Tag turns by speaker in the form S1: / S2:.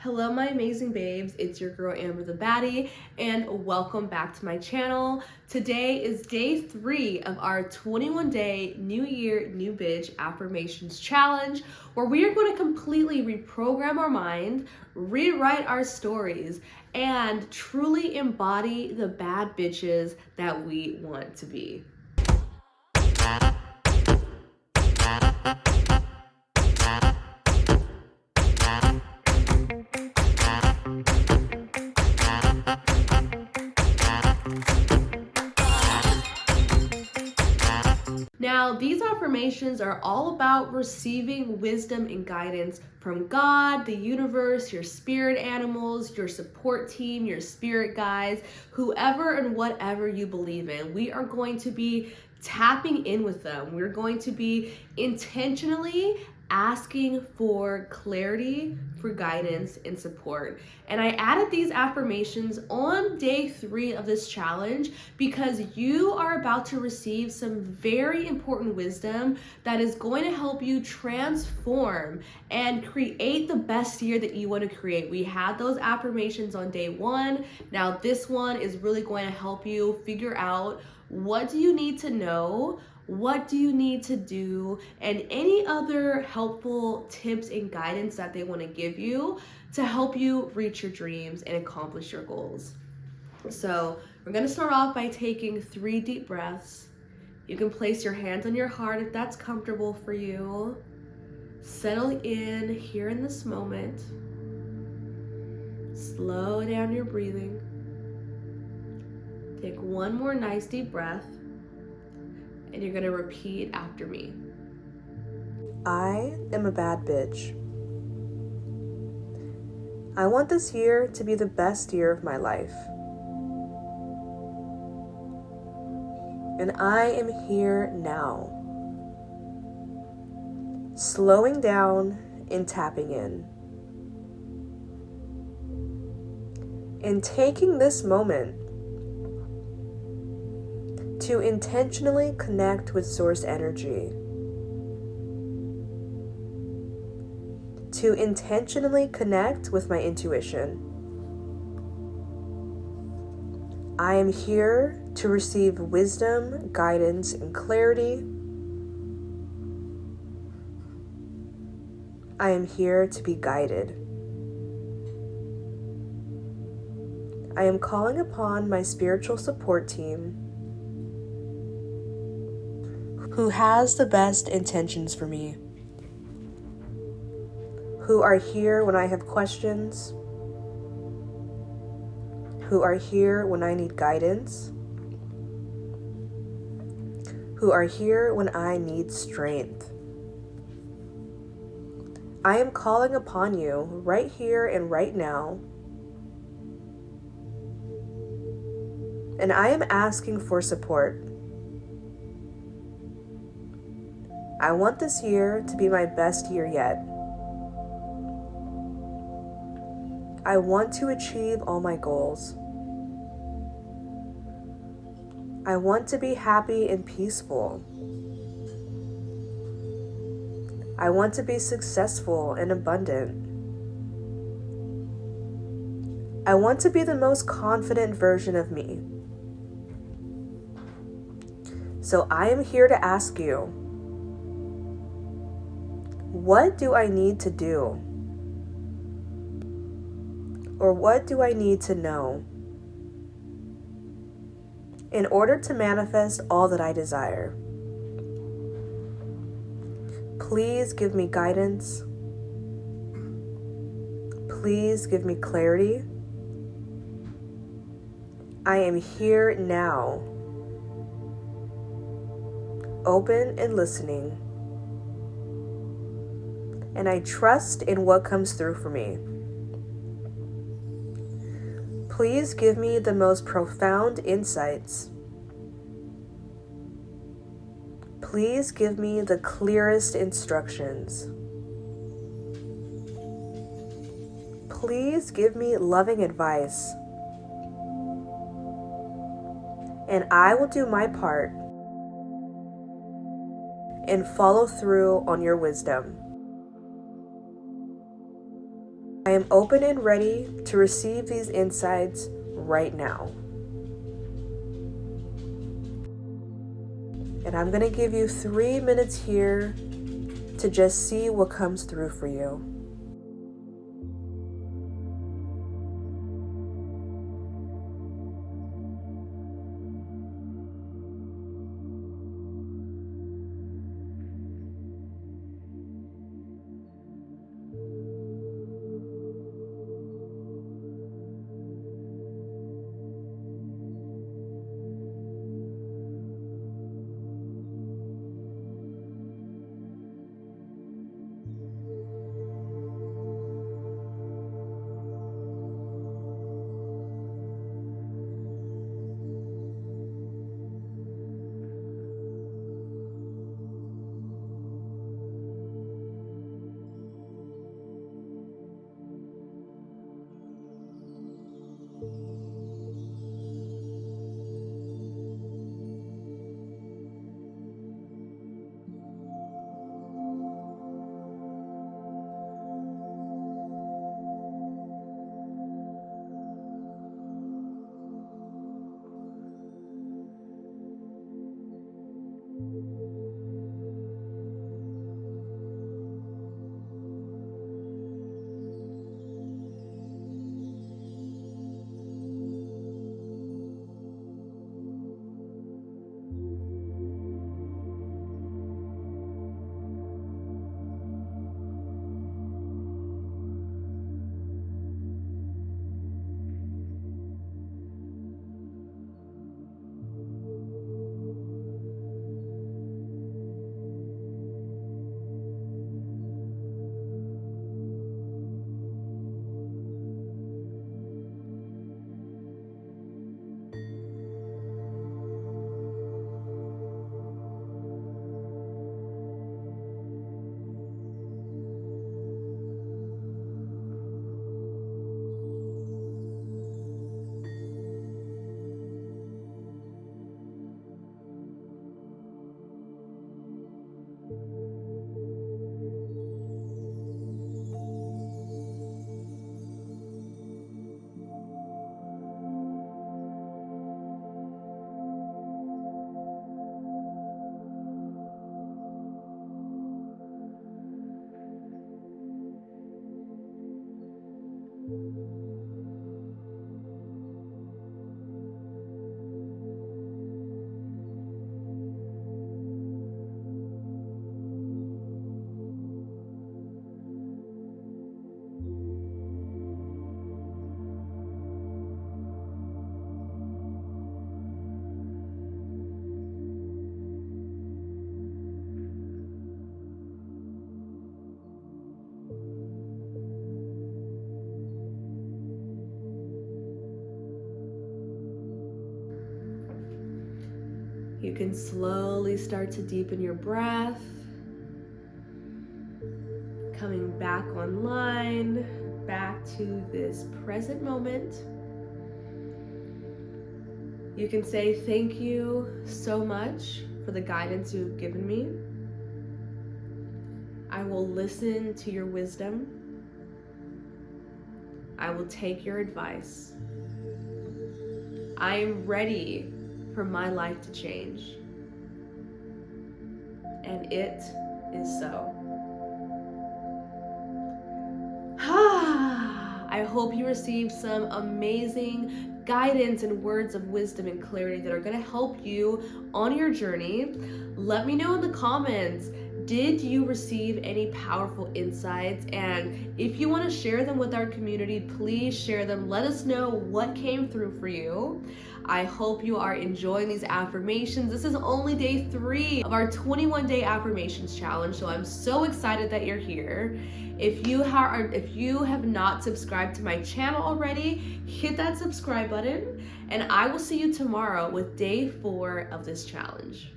S1: Hello, my amazing babes. It's your girl Amber the Baddie, and welcome back to my channel. Today is day 3 of our 21-day New Year, New Bitch Affirmations Challenge, where we are going to completely reprogram our mind, rewrite our stories, and truly embody the bad bitches that we want to be. Now, these affirmations are all about receiving wisdom and guidance from God, the universe, your spirit animals, your support team, your spirit guides, whoever and whatever you believe in. We are going to be tapping in with them. We're going to be intentionally asking for clarity, for guidance, and support. And I added these affirmations on day 3 of this challenge because you are about to receive some very important wisdom that is going to help you transform and create the best year that you want to create. We had those affirmations on day 1. Now this one is really going to help you figure out what do you need to know, what do you need to do, and any other helpful tips and guidance that they want to give you to help you reach your dreams and accomplish your goals. So we're going to start off by taking 3 deep breaths. You can place your hands on your heart if that's comfortable for you. Settle in here in this moment. Slow down your breathing. Take one more nice deep breath, and you're going to repeat after me.
S2: I am a bad bitch. I want this year to be the best year of my life. And I am here now. Slowing down and tapping in. And taking this moment to intentionally connect with source energy. To intentionally connect with my intuition. I am here to receive wisdom, guidance, and clarity. I am here to be guided. I am calling upon my spiritual support team who has the best intentions for me, who are here when I have questions, who are here when I need guidance, who are here when I need strength. I am calling upon you right here and right now, and I am asking for support. I want this year to be my best year yet. I want to achieve all my goals. I want to be happy and peaceful. I want to be successful and abundant. I want to be the most confident version of me. So I am here to ask you, what do I need to do? Or what do I need to know in order to manifest all that I desire? Please give me guidance. Please give me clarity. I am here now, open and listening, and I trust in what comes through for me. Please give me the most profound insights. Please give me the clearest instructions. Please give me loving advice. And I will do my part and follow through on your wisdom. I am open and ready to receive these insights right now. And I'm going to give you 3 minutes here to just see what comes through for you.
S1: You can slowly start to deepen your breath, coming back online, back to this present moment. You can say thank you so much for the guidance you've given me. I will listen to your wisdom. I will take your advice. I am ready for my life to change. And it is so. I hope you received some amazing guidance and words of wisdom and clarity that are going to help you on your journey. Let me know in the comments, did you receive any powerful insights? And if you want to share them with our community, please share them. Let us know what came through for you. I hope you are enjoying these affirmations. This is only day 3 of our 21-day affirmations challenge, so I'm so excited that you're here. If you have not subscribed to my channel already, hit that subscribe button, and I will see you tomorrow with day 4 of this challenge.